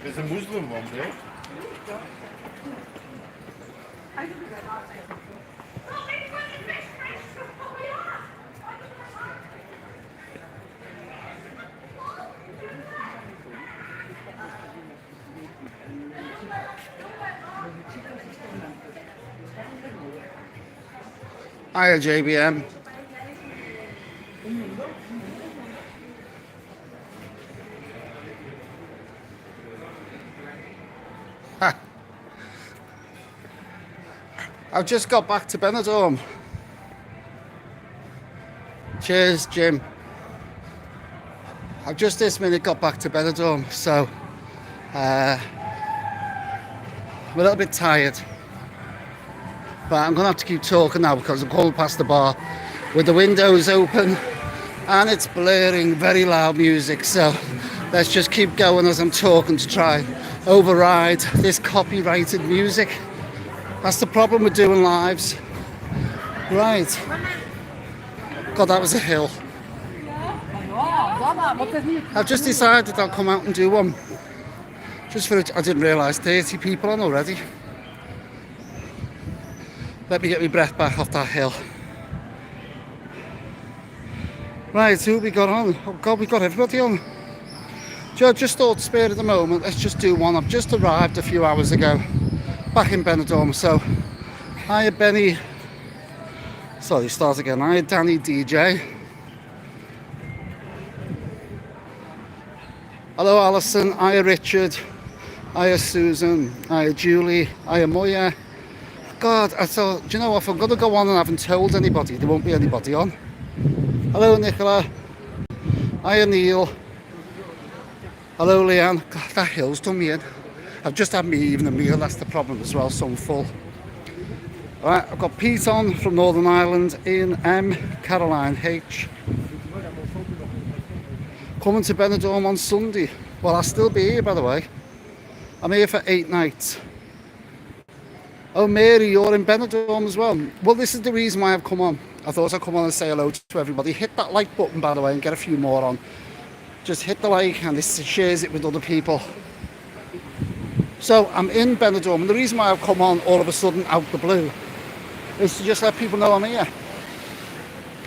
There's a Muslim one there. Hiya, JBM. I've just got back to Benidorm. Cheers, Jim. I've just this minute got back to Benidorm, so I'm a little bit tired. But I'm gonna have to keep talking now because I'm going past the bar with the windows open and it's blaring very loud music. So let's just keep going as I'm talking to try override this copyrighted music. That's the problem with doing lives. Right. God, that was a hill. I've just decided I'll come out and do one. Just for I didn't realise 30 people on already. Let me get my breath back off that hill. Right, who we got on? Oh God, we got everybody on. Joe, just thought spare at the moment, let's just do one. I've just arrived a few hours ago, back in Benidorm, so hiya Benny. Sorry, start again. Hiya Danny DJ. Hello Alison, hiya Richard, hiya Susan, hiya Julie, hiya Moya. God, I thought, do you know what, if I'm going to go on and I haven't told anybody, there won't be anybody on. Hello Nicola, hiya Neil, hello Leanne. God, that hill's done me in. I've just had me evening meal, that's the problem as well, so I'm full. Alright, I've got Pete on from Northern Ireland, Ian M, Caroline H. Coming to Benidorm on Sunday. Well, I'll still be here, by the way. I'm here for 8 nights. Oh, Mary, you're in Benidorm as well. Well, this is the reason why I've come on. I thought I'd come on and say hello to everybody. Hit that like button, by the way, and get a few more on. Just hit the like, and this shares it with other people. So, I'm in Benidorm, and the reason why I've come on all of a sudden out the blue is to just let people know I'm here.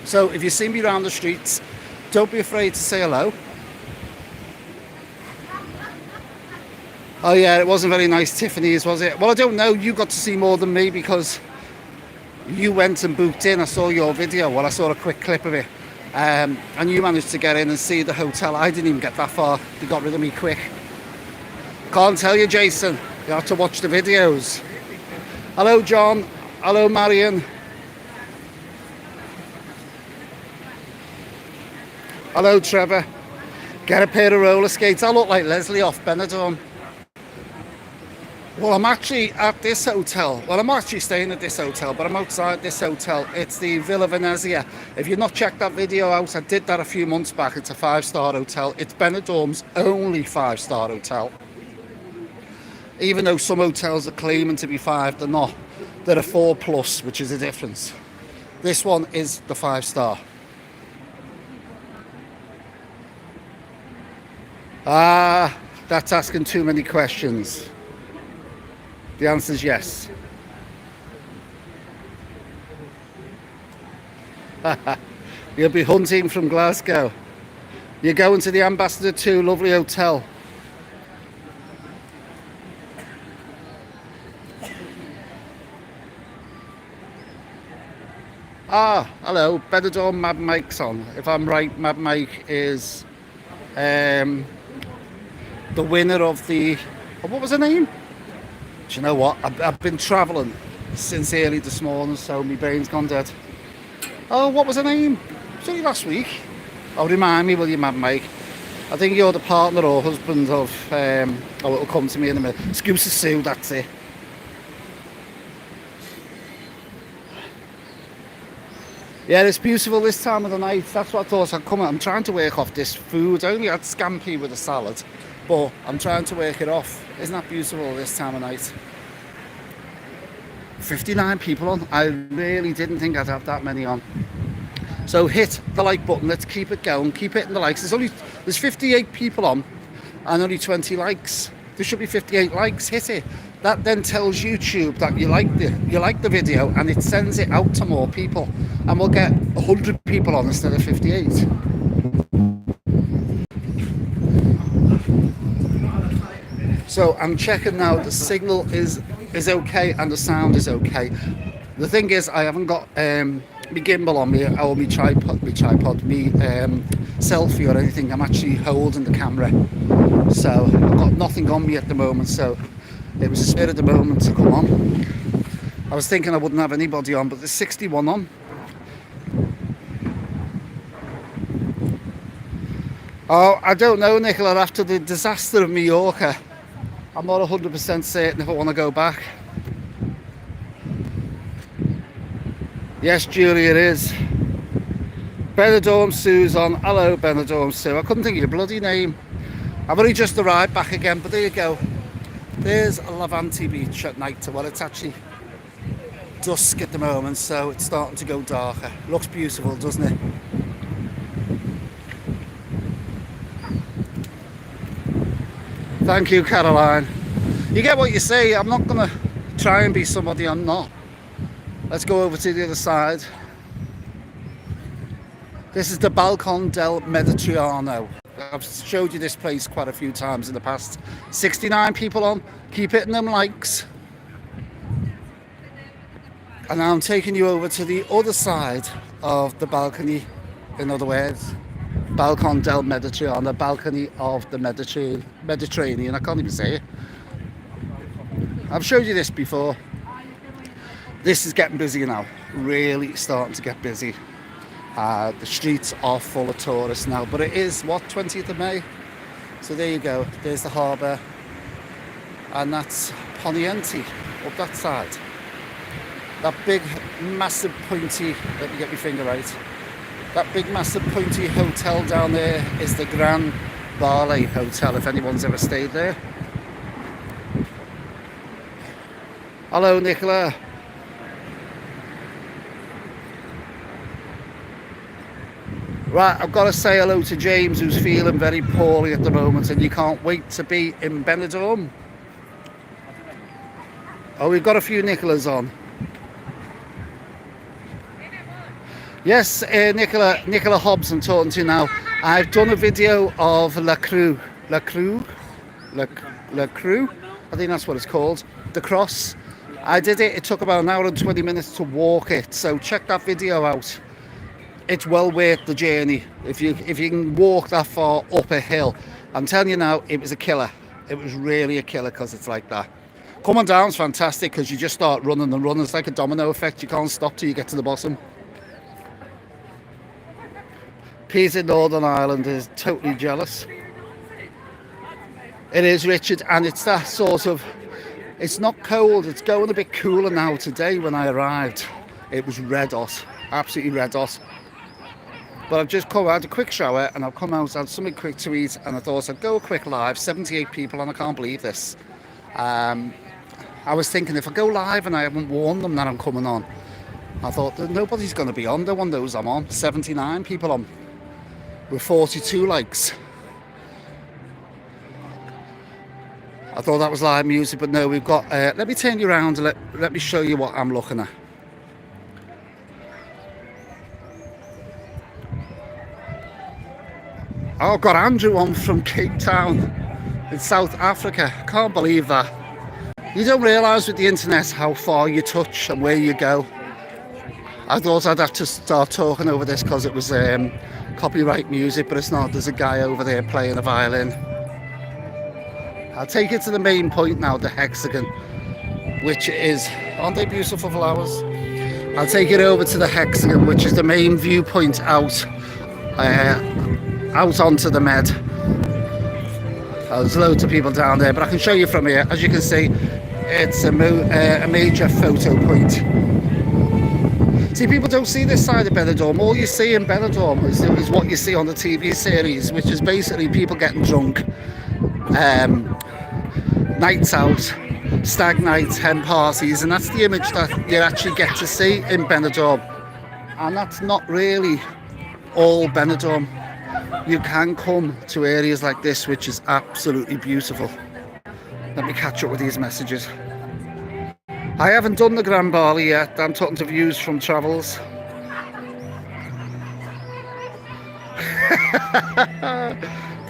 So, if you see me around the streets, don't be afraid to say hello. Oh yeah, it wasn't very nice, Tiffany's, was it? Well, I don't know, you got to see more than me because you went and booked in. I saw your video, well, I saw a quick clip of it. And you managed to get in and see the hotel. I didn't even get that far, they got rid of me quick. Can't tell you, Jason, you have to watch the videos. Hello, John. Hello, Marion. Hello, Trevor. Get a pair of roller skates. I look like Leslie off Benidorm. Well, I'm actually at this hotel. Well, I'm actually staying at this hotel, but I'm outside this hotel. It's the Villa Venezia. If you've not checked that video out, I did that a few months back. It's a 5-star hotel. It's Benidorm's only 5-star hotel. Even though some hotels are claiming to be 5, they're not. They're a 4+, which is a difference. This one is the 5-star. Ah, that's asking too many questions. The answer is yes. You'll be hunting from Glasgow. You're going to the Ambassador 2, lovely hotel. Ah, hello, Benidorm Mad Mike's on. If I'm right, Mad Mike is the winner of the... what was her name? Do you know what? I've been travelling since early this morning, so my brain's gone dead. Oh, what was her name? It was only last week. Oh, remind me, will you, Mad Mike? I think you're the partner or husband of... oh, it'll come to me in a minute. Scusa Sue, that's it. Yeah, it's beautiful this time of the night. That's what I thought I'd come at. I'm trying to work off this food. I only had scampi with a salad, but I'm trying to work it off. Isn't that beautiful this time of night? 59 people on. I really didn't think I'd have that many on. So hit the like button. Let's keep it going. Keep hitting the likes. There's 58 people on and only 20 likes. There should be 58 likes. Hit it. That then tells YouTube that you like the video, and it sends it out to more people, and we'll get 100 people on instead of 58. So I'm checking now. The signal is okay and the sound is okay. The thing is, I haven't got my gimbal on me or my tripod, selfie or anything. I'm actually holding the camera, so I've got nothing on me at the moment. So it was a spur of the moment to come on. I was thinking I wouldn't have anybody on, but there's 61 on. Oh, I don't know, Nicola. After the disaster of Mallorca, I'm not 100% certain if I want to go back. Yes, Julie, it is. Benidorm Sue's on. Hello, Benidorm Sue. I couldn't think of your bloody name. I've only just arrived back again, but there you go. There's a Levante beach at night. Well, it's actually dusk at the moment, so it's starting to go darker. Looks beautiful, doesn't it? Thank you, Caroline. You get what you say. I'm not going to try and be somebody I'm not. Let's go over to the other side. This is the Balcon del Mediterraneo. I've showed you this place quite a few times in the past. 69 people on. Keep hitting them likes. And now I'm taking you over to the other side of the balcony. In other words, Balcon del Mediterraneo, balcony of the Mediterranean. I can't even say it. I've showed you this before. This is getting busy now. Really starting to get busy. The streets are full of tourists now, but it is, what, 20th of May? So there you go. There's the harbour. And that's Poniente, up that side. That big, massive, pointy, let me get my finger right. That big, massive, pointy hotel down there is the Gran Barley Hotel, if anyone's ever stayed there. Hello, Nicola. Right, I've got to say hello to James, who's feeling very poorly at the moment, and you can't wait to be in Benidorm. Oh, we've got a few Nicolas on. Yes, Nicola Hobbs I'm talking to now. I've done a video of La Creu, I think that's what it's called, the cross. I did it took about an hour and 20 minutes to walk it, so check that video out. It's well worth the journey if you can walk that far up a hill. I'm telling you now, it was a killer. It was really a killer because it's like that. Coming down's fantastic because you just start running and running. It's like a domino effect. You can't stop till you get to the bottom. Peter in Northern Ireland is totally jealous. It is, Richard, and it's that sort of, it's not cold, it's going a bit cooler now. Today when I arrived, it was red hot, absolutely red hot. But I've just come out, had a quick shower, and I've come out, had something quick to eat, and I thought I'd go a quick live. 78 people, and I can't believe this. I was thinking, if I go live and I haven't warned them that I'm coming on, I thought nobody's going to be on. No one knows I'm on. 79 people on with 42 likes. I thought that was live music, but no, we've got, let me turn you around and let me show you what I'm looking at. Oh, I've got Andrew on from Cape Town in South Africa. Can't believe that. You don't realise with the internet how far you touch and where you go. I thought I'd have to start talking over this because it was copyright music, but it's not. There's a guy over there playing a violin. I'll take you to the main point now, the hexagon, which is, aren't they beautiful flowers? I'll take it over to the hexagon, which is the main viewpoint out onto the Med. There's loads of people down there, but I can show you from here. As you can see, it's a major photo point. See, people don't see this side of Benidorm. All you see in Benidorm is what you see on the TV series, which is basically people getting drunk, nights out, stag nights, hen parties, and that's the image that you actually get to see in Benidorm. And that's not really all Benidorm. You can come to areas like this, which is absolutely beautiful. Let me catch up with these messages. I haven't done the Grand Bali yet. I'm talking to views from travels.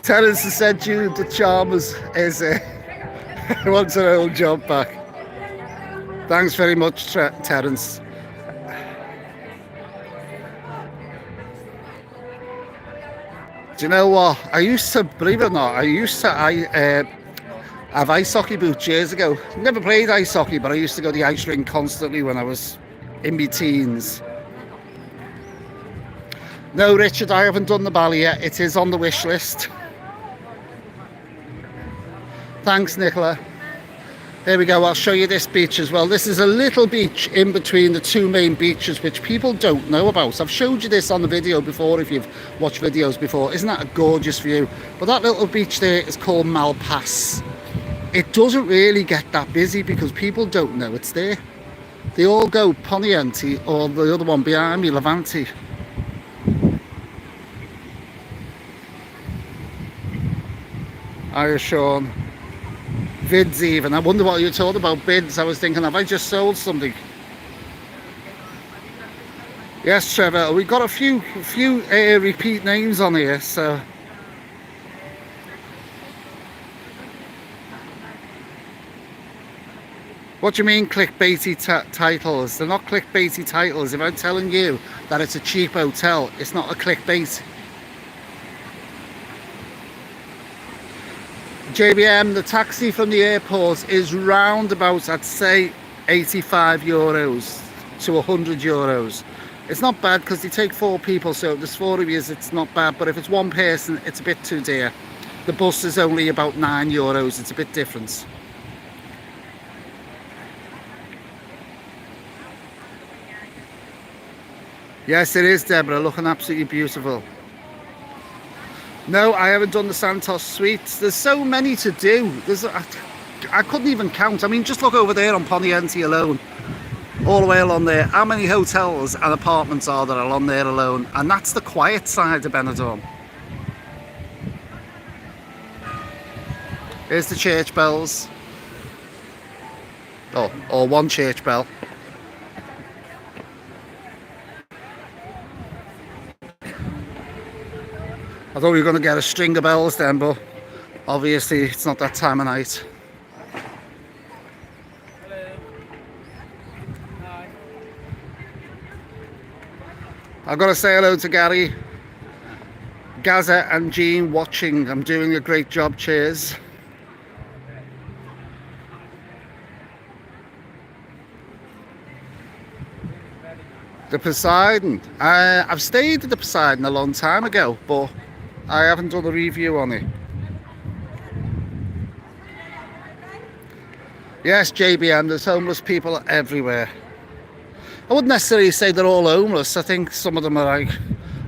Terence has said you the Chalmers is wants her old job back. Thanks very much, Terence. Do you know what? I used to, believe it or not, have ice hockey boots years ago. Never played ice hockey, but I used to go to the ice rink constantly when I was in my teens. No, Richard, I haven't done the Bali yet. It is on the wish list. Thanks, Nicola. There we go. I'll show you this beach as well. This is a little beach in between the two main beaches, which people don't know about. I've showed you this on the video before if you've watched videos before. Isn't that a gorgeous view? But that little beach there is called Malpass. It doesn't really get that busy because people don't know it's there. They all go Poniente or the other one behind me, Levante. Hiya, Sean. Vids even. I wonder what you told about bids. I was thinking, have I just sold something? Yes, Trevor. We've got a few repeat names on here, so. What do you mean clickbaity titles? They're not clickbaity titles. If I'm telling you that it's a cheap hotel, it's not a clickbait. JBM, the taxi from the airport is round about, I'd say, 85 euros to 100 euros. It's not bad because they take 4 people, so if there's 4 of you, it's not bad. But if it's one person, it's a bit too dear. The bus is only about 9 euros. It's a bit different. Yes, it is, Deborah. Looking absolutely beautiful. No, I haven't done the Santos Suites. There's so many to do. I couldn't even count. I mean, just look over there on Poniente alone. All the way along there. How many hotels and apartments are there along there alone? And that's the quiet side of Benidorm. Here's the church bells. Oh, or one church bell. I thought we were going to get a string of bells then, but obviously it's not that time of night. Hello. Hi. I've got to say hello to Gary, Gaza and Jean watching. I'm doing a great job, cheers. The Poseidon. I've stayed at the Poseidon a long time ago, but I haven't done a review on it. Yes, JBM, there's homeless people everywhere. I wouldn't necessarily say they're all homeless. I think some of them are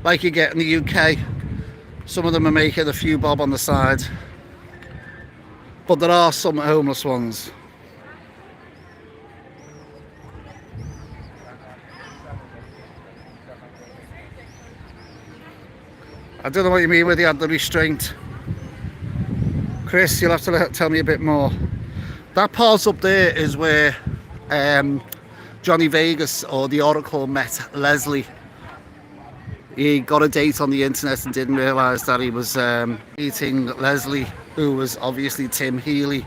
like you get in the UK. Some of them are making a few bob on the side. But there are some homeless ones. I don't know what you mean with the restraint. Chris, you'll have to tell me a bit more. That part up there is where Johnny Vegas or the Oracle met Leslie. He got a date on the internet and didn't realise that he was meeting Leslie, who was obviously Tim Healy,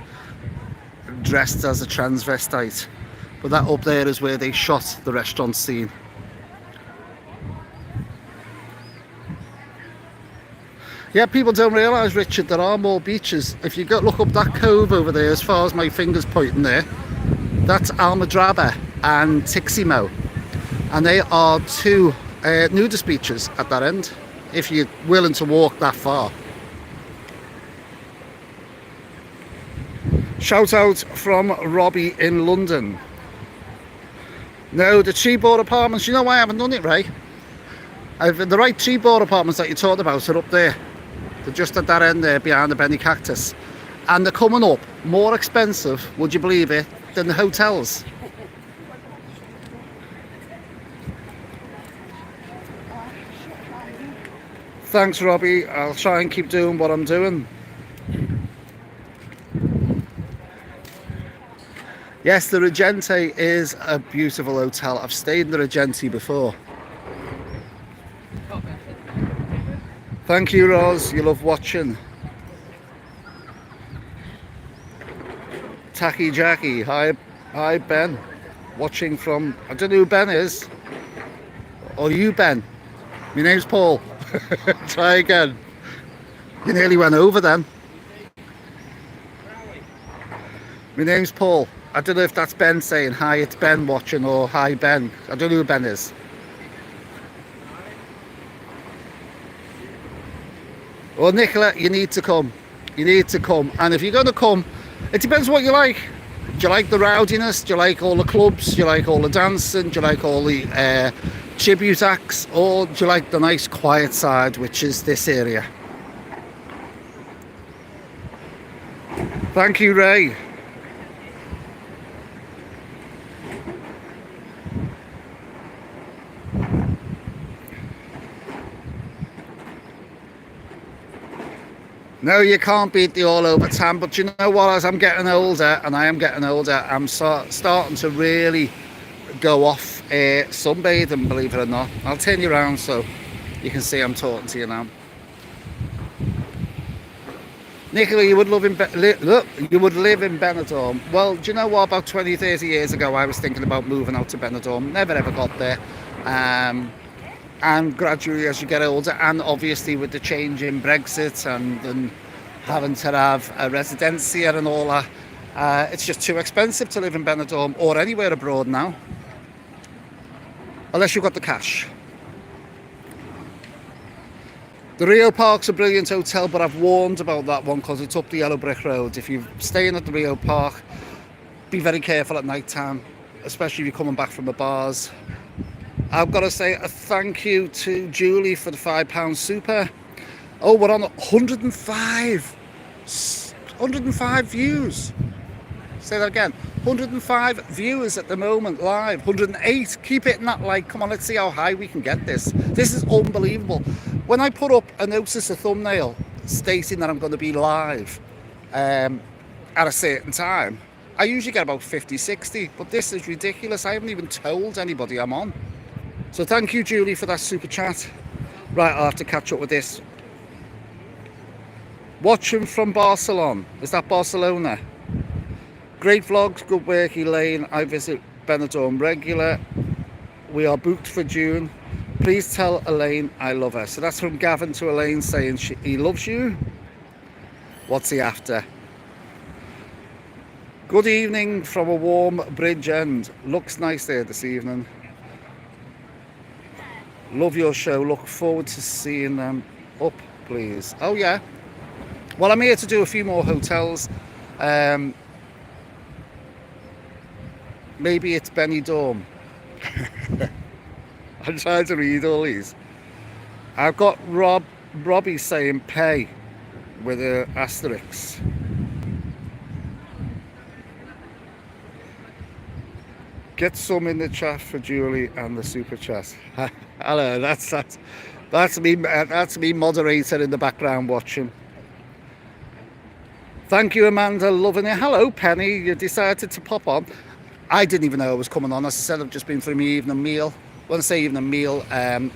dressed as a transvestite. But that up there is where they shot the restaurant scene. Yeah, people don't realise, Richard, there are more beaches. If you go look up that cove over there, as far as my finger's pointing there, that's Almadraba and Tiximo. And they are 2 nudist beaches at that end, if you're willing to walk that far. Shout out from Robbie in London. No, the tree-board apartments, you know why I haven't done it, Ray? The right tree-board apartments that you talked about are up there. They're just at that end there behind the Benny Cactus. And they're coming up more expensive, would you believe it, than the hotels. Thanks, Robbie. I'll try and keep doing what I'm doing. Yes, the Regente is a beautiful hotel. I've stayed in the Regente before. Thank you, Roz. You love watching. Tacky Jackie. Hi, Ben. Watching from, I don't know who Ben is. Or you, Ben. My name's Paul. Try again. You nearly went over then. My name's Paul. I don't know if that's Ben saying hi, it's Ben watching, or hi, Ben. I don't know who Ben is. Well, Nicola, you need to come. You need to come. And if you're going to come, it depends what you like. Do you like the rowdiness? Do you like all the clubs? Do you like all the dancing? Do you like all the tribute acts? Or do you like the nice quiet side, which is this area? Thank you, Ray. No, you can't beat the all over tan, but you know what, as I'm getting older, and I am getting older, I'm starting to really go off sunbathing, believe it or not. I'll turn you around so you can see I'm talking to you now. Nicola, you would live in Benidorm. Well, do you know what, about 20, 30 years ago, I was thinking about moving out to Benidorm. Never ever got there. And gradually as you get older, and obviously with the change in Brexit and having to have a residencia and all that, it's just too expensive to live in Benidorm or anywhere abroad now, unless you've got the cash. The Rio Park's a brilliant hotel, but I've warned about that one because it's up the yellow brick road. If you're staying at the Rio Park, be very careful at night time, especially if you're coming back from the bars. I've got to say a thank you to Julie for the £5 super. Oh, we're on 105 views. Say that again. 105 viewers at the moment live. 108. Keep hitting that like. Come on, let's see how high we can get this. This is unbelievable. When I put up a notice, a thumbnail stating that I'm going to be live at a certain time, I usually get about 50, 60. But this is ridiculous. I haven't even told anybody I'm on. So thank you, Julie, for that super chat. Right, I'll have to catch up with this. Watching from Barcelona. Is that Barcelona? Great vlogs, good work, Elaine. I visit Benidorm regular. We are booked for June. Please tell Elaine I love her. So that's from Gavin to Elaine saying he loves you. What's he after? Good evening from a warm Bridge End. Looks nice there this evening. Love your show. Look forward to seeing them up, please. Oh, yeah. Well, I'm here to do a few more hotels. Maybe it's Benidorm. I'm trying to read all these. I've got Robbie saying pay with an asterisk. Get some in the chat for Julie and the super chat. Hello, that's me moderator in the background watching. Thank you, Amanda, loving it. Hello, Penny, you decided to pop on. I didn't even know I was coming on. As I said, I've just been for my evening meal. When I say evening meal, I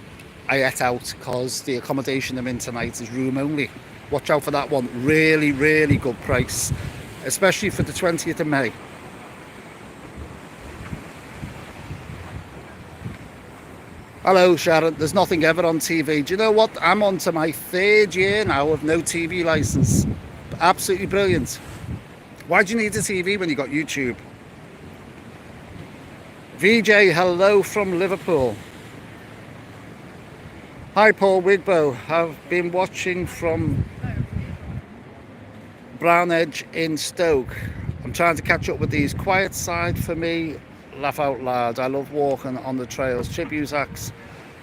ate out because the accommodation I'm in tonight is room only. Watch out for that one. Really, really good price, especially for the 20th of May. Hello, Sharon. There's nothing ever on TV. Do you know what? I'm on to my 3rd year now of no TV license. Absolutely brilliant. Why do you need a TV when you got YouTube? VJ, hello from Liverpool. Hi, Paul Wigbo. I've been watching from Brown Edge in Stoke. I'm trying to catch up with these. Quiet side for me. Laugh out loud. I love walking on the trails. Tribute acts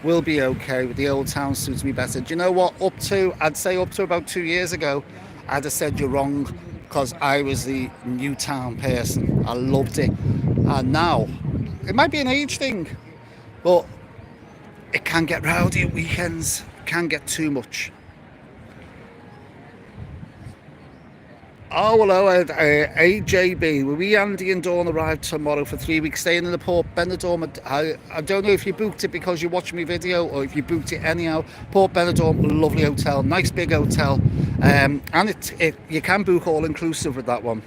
will be okay. The old town suits me better. Do you know what? I'd say up to about 2 years ago, I'd have said you're wrong because I was the new town person. I loved it. And now, it might be an age thing, but it can get rowdy at weekends. can get too much. Oh, hello, AJB. Will we, Andy and Dawn, arrive tomorrow for 3 weeks staying in the Port Benidorm? I don't know if you booked it because you watched my video or if you booked it anyhow. Port Benidorm, lovely hotel, nice big hotel. And you can book all inclusive with that one.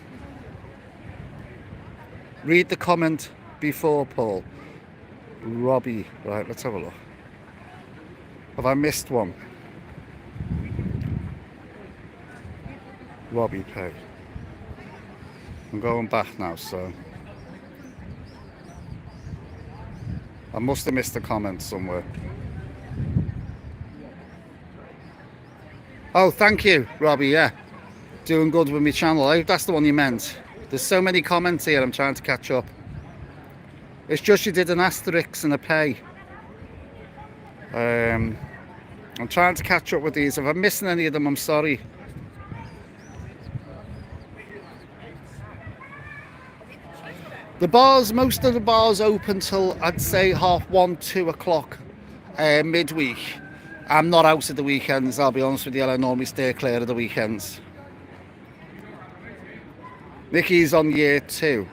Read the comment before, Paul. Robbie. Right, let's have a look. Have I missed one? Robbie Pay. I'm going back now, so I must have missed a comment somewhere. Oh, thank you, Robbie. Yeah, doing good with my channel. I hope that's the one you meant. There's so many comments here, I'm trying to catch up. It's just you did an asterisk and a pay. I'm trying to catch up with these. If I'm missing any of them, I'm sorry. The bars, most of the bars open till I'd say 1:30, 2 o'clock midweek. I'm not out at the weekends, I'll be honest with you. I normally stay clear of the weekends. Nikki's on year 2.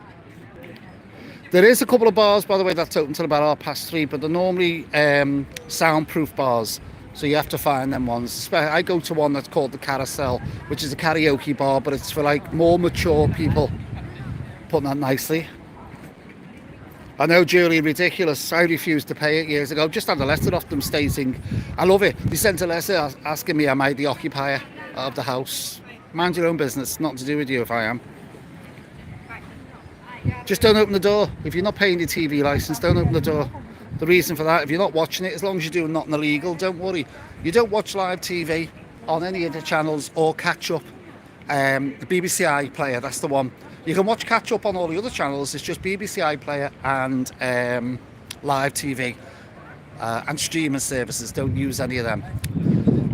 There is a couple of bars, by the way, that's open till about 3:30, but they're normally soundproof bars, so you have to find them ones. I go to one that's called the Carousel, which is a karaoke bar, but it's for like more mature people. Putting that nicely. I know, Julie, ridiculous. I refused to pay it years ago. Just had a letter off them stating, I love it. They sent a letter asking me, am I the occupier of the house? Mind your own business, nothing to do with you if I am. Just don't open the door. If you're not paying your TV license, don't open the door. The reason for that, if you're not watching it, as long as you're doing nothing illegal, don't worry. You don't watch live TV on any of the channels or catch up. The BBC iPlayer, that's the one. You can watch catch up on all the other channels. It's just BBC iPlayer and live TV and streaming services. Don't use any of them.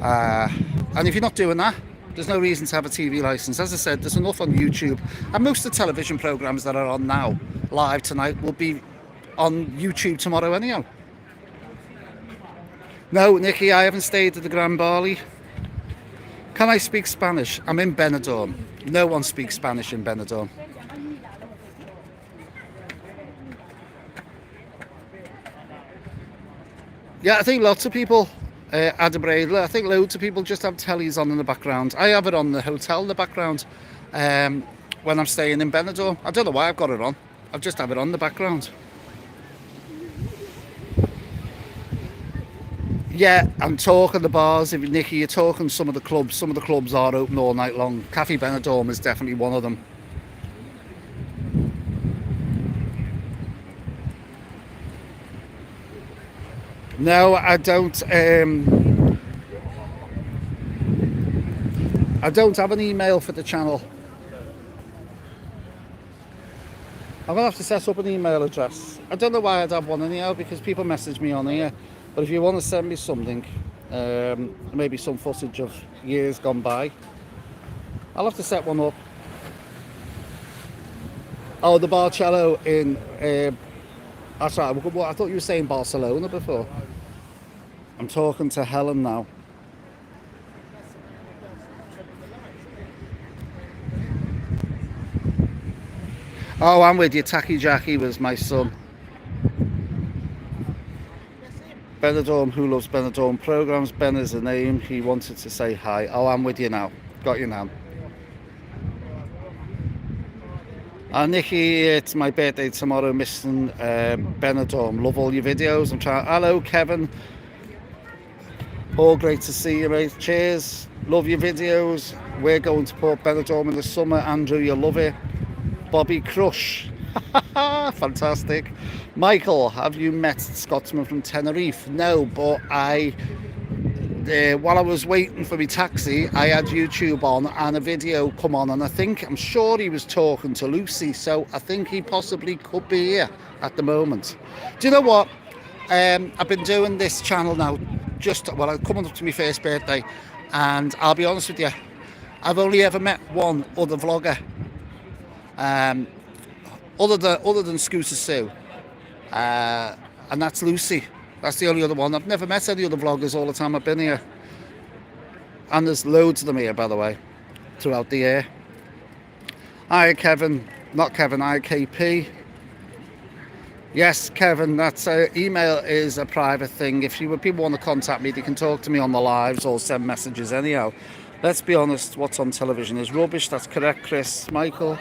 And if you're not doing that, there's no reason to have a TV license. As I said, there's enough on YouTube, and most of the television programs that are on now live tonight will be on YouTube tomorrow anyhow. No, Nikki, I haven't stayed at the Grand Barley. Can I speak Spanish? I'm in Benidorm. No one speaks Spanish in Benidorm. Yeah, I think lots of people, I think loads of people just have tellies on in the background. I have it on the hotel in the background when I'm staying in Benidorm. I don't know why I've got it on. I just have it on the background. Yeah, I'm talking the bars. If Nikki, you're talking some of the clubs. Some of the clubs are open all night long. Cafe Benidorm is definitely one of them. No, I don't. I don't have an email for the channel. I'm gonna have to set up an email address. I don't know why I'd have one anyhow, because people message me on here. But if you want to send me something, maybe some footage of years gone by, I'll have to set one up. Oh, the Barcello in... that's right, I thought you were saying Barcelona before. I'm talking to Helen now. Oh, I'm with you. Tacky Jackie was my son. Benidorm, who loves Benidorm programs? Ben is a name. He wanted to say hi. Oh, I'm with you now. Got you now. Nikki, it's my birthday tomorrow. Missing Benidorm. Love all your videos. I'm trying. Hello, Kevin. All great to see you, mate. Cheers. Love your videos. We're going to Port Benidorm in the summer. Andrew, you'll love it. Bobby Crush. Fantastic. Michael, have you met Scotsman from Tenerife? No, but while I was waiting for my taxi, I had YouTube on and a video come on, and I'm sure he was talking to Lucy, so I think he possibly could be here at the moment. Do you know what? I've been doing this channel now I'm coming up to my first birthday, and I'll be honest with you, I've only ever met one other vlogger, other than Scooter Sue, and that's Lucy. That's the only other one. I've never met any other vloggers all the time I've been here. And there's loads of them here, by the way, throughout the year. Hi, Kevin. Not Kevin, IKP. Yes, Kevin, that's email is a private thing. If people want to contact me, they can talk to me on the lives or send messages anyhow. Let's be honest, what's on television is rubbish. That's correct, Chris. Michael,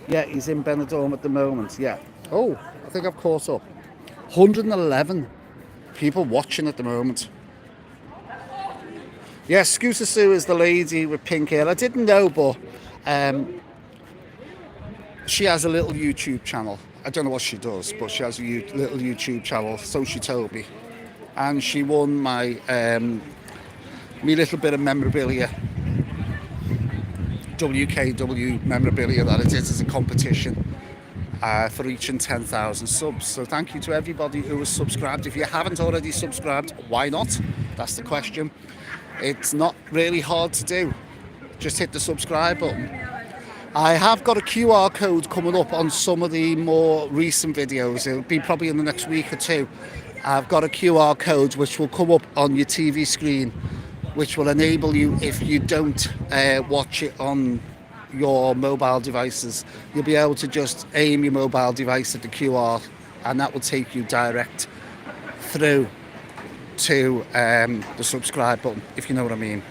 yeah, he's in Benidorm at the moment, yeah. Oh, I think I've caught up. 111 people watching at the moment. Yes, Scooter Sue is the lady with pink hair. I didn't know, but she has a little YouTube channel. I don't know what she does, but she has a little YouTube channel, so she told me. And she won my me little bit of memorabilia, WKW memorabilia that I did as a competition for reaching 10,000 subs. So thank you to everybody who has subscribed. If you haven't already subscribed, why not? That's the question. It's not really hard to do. Just hit the subscribe button. I have got a QR code coming up on some of the more recent videos. It'll be probably in the next week or two. I've got a QR code which will come up on your TV screen, which will enable you, if you don't watch it on your mobile devices, you'll be able to just aim your mobile device at the QR, and that will take you direct through to the subscribe button, if you know what I mean.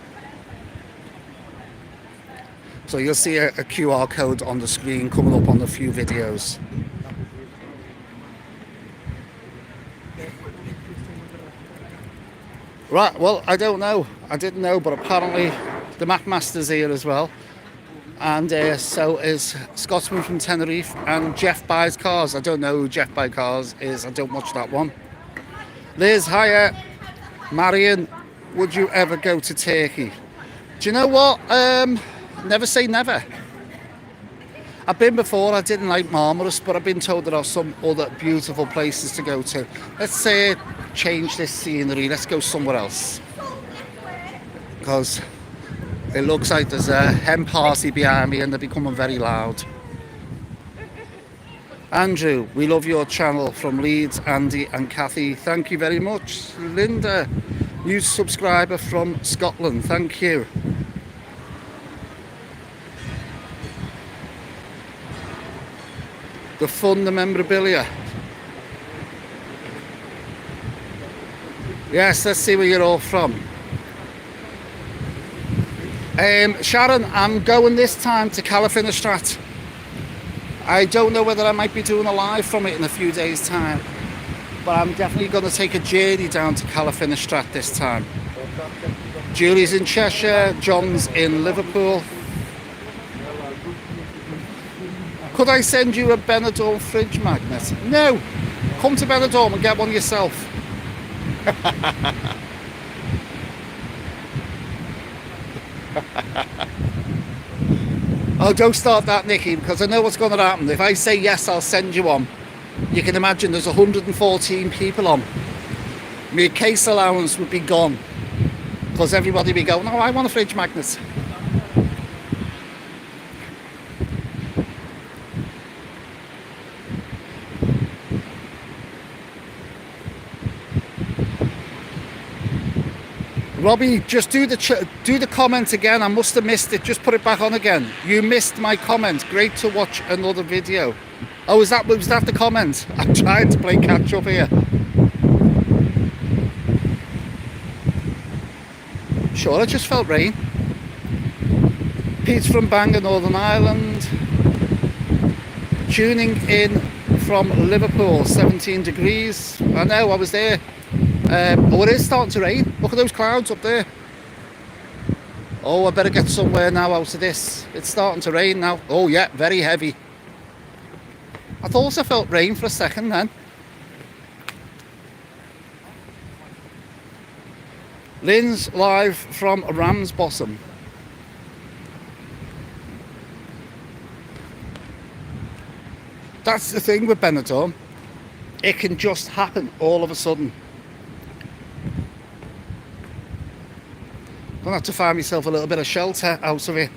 So you'll see a QR code on the screen coming up on a few videos. Right, well, I don't know. I didn't know, but apparently the Map Master's here as well. And so is Scotsman from Tenerife and Jeff Buys Cars. I don't know who Jeff Buys Cars is. I don't watch that one. Liz, hiya. Marion, would you ever go to Turkey? Do you know what? Never say never. I've been before. I didn't like Marmaris, but I've been told there are some other beautiful places to go to. Let's say change this scenery. Let's go somewhere else, because it looks like there's a hen party behind me and they're becoming very loud. Andrew, we love your channel, from Leeds, Andy and Kathy. Thank you very much. Linda, new subscriber from Scotland. Thank you. The fun, the memorabilia. Yes, let's see where you're all from. Sharon, I'm going this time to Calafinistraat. I don't know whether I might be doing a live from it in a few days' time, but I'm definitely going to take a journey down to Calafinistraat this time. Julie's in Cheshire, John's in Liverpool. Could I send you a Benidorm fridge magnet? No! Come to Benidorm and get one yourself. Oh, don't start that, Nikki, because I know what's going to happen. If I say yes, I'll send you one. You can imagine there's 114 people on. My case allowance would be gone, because everybody would be going, oh, I want a fridge magnet. Robbie, just do the comment again. I must have missed it. Just put it back on again. You missed my comment. Great to watch another video. Oh, was that the comment? I'm trying to play catch up here. Sure, I just felt rain. Pete's from Bangor, Northern Ireland. Tuning in from Liverpool, 17 degrees. I know, I was there. Oh, it is starting to rain. Look at those clouds up there. Oh, I better get somewhere now out of this. It's starting to rain now. Oh yeah, very heavy. I thought I felt rain for a second then. Lynn's live from Ramsbottom. That's the thing with Benidorm. It can just happen all of a sudden. I'm gonna have to find myself a little bit of shelter out of it.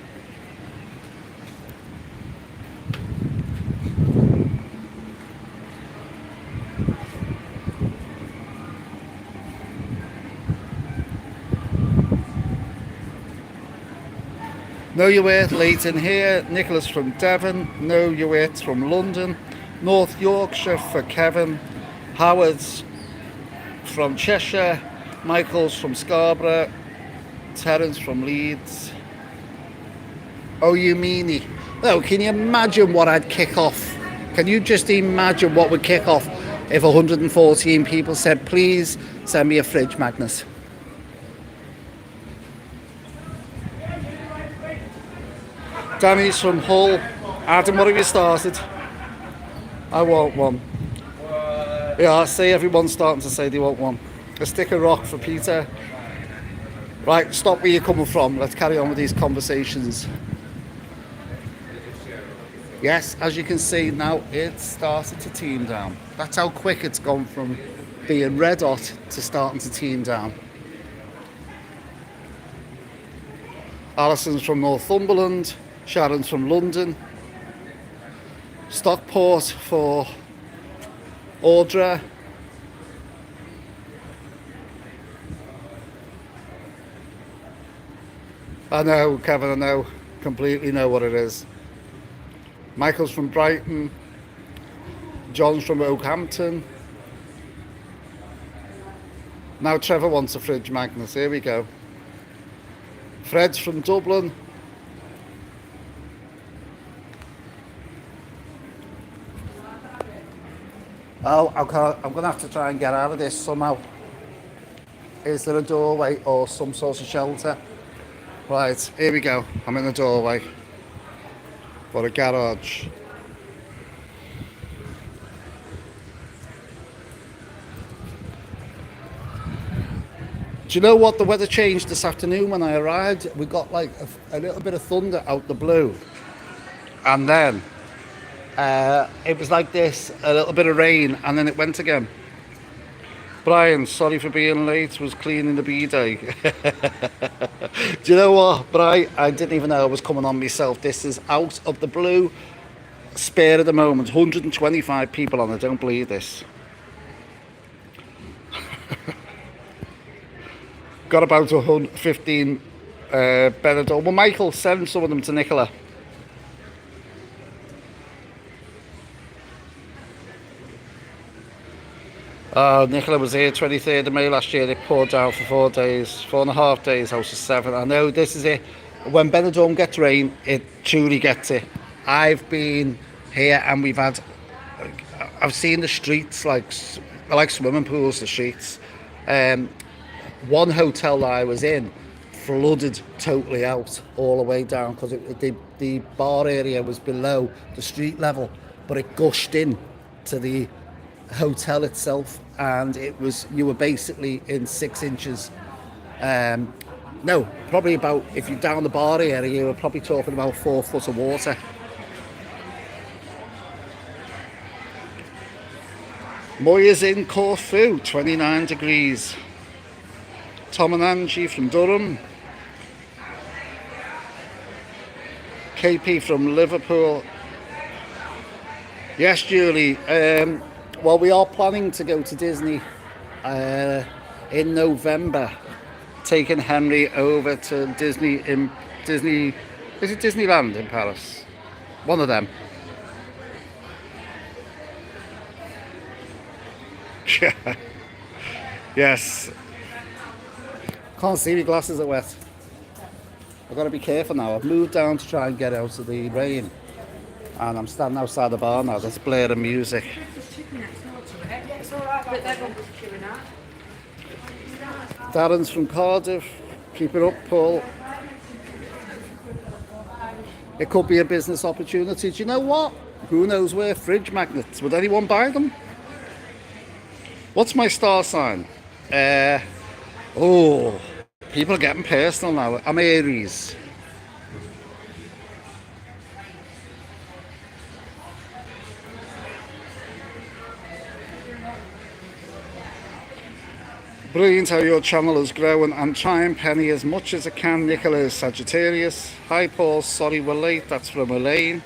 Know Your Worth, Leighton here. Nicholas from Devon. Know Your Worth from London. North Yorkshire for Kevin. Howard's from Cheshire. Michael's from Scarborough. Terence from Leeds. Oh, you meanie. No, can you imagine what I'd kick off? Can you just imagine what would kick off if 114 people said, please send me a fridge magnet? Danny's from Hull. Adam, what have you started? I want one. Yeah, I see everyone's starting to say they want one. A stick of rock for Peter. Right, stop where you're coming from. Let's carry on with these conversations. Yes, as you can see now, it's started to team down. That's how quick it's gone from being red hot to starting to team down. Alison's from Northumberland. Sharon's from London. Stockport for Audra. I know, Kevin, I know. Completely know what it is. Michael's from Brighton. John's from Oakhampton. Now Trevor wants a fridge magnet. Here we go. Fred's from Dublin. Oh, I'm going to have to try and get out of this somehow. Is there a doorway or some sort of shelter? Right, here we go. I'm in the doorway for a garage. Do you know what? The weather changed this afternoon when I arrived. We got like a little bit of thunder out the blue. And then it was like this, a little bit of rain, and then it went again. Brian, sorry for being late, was cleaning the B-day. Do you know what, Brian? I didn't even know I was coming on myself. This is out of the blue, spare at the moment. 125 people on it, don't believe this. Got about 115 Benidorm. Well, Michael, send some of them to Nicola. Nicola was here 23rd of May last year. It poured down for 4 days, 4.5 days, house of 7. I know this is it. When Benidorm gets rain, it truly gets it. I've been here and I've seen the streets like swimming pools, the streets. One hotel that I was in flooded totally out all the way down because the bar area was below the street level, but it gushed in to the hotel itself, and you were basically in 6 inches. No, probably about, if you're down the bar area, you were probably talking about 4 foot of water. Moya's in Corfu, 29 degrees. Tom and Angie from Durham. KP from Liverpool. Yes, Julie. Well, we are planning to go to Disney in November, taking Henry over to Disney. Is it Disneyland in Paris? One of them. Yes. Can't see, my glasses are wet. I've got to be careful now. I've moved down to try and get out of the rain, and I'm standing outside the bar now. There's blaring music. Darren's from Cardiff. Keep it up, Paul. It could be a business opportunity. Do you know what? Who knows where? Fridge magnets. Would anyone buy them? What's my star sign? Oh, people are getting personal now. I'm Aries. Brilliant how your channel is growing. I'm trying Penny as much as I can. Nicola is Sagittarius. Hi Paul, sorry we're late. That's from Elaine.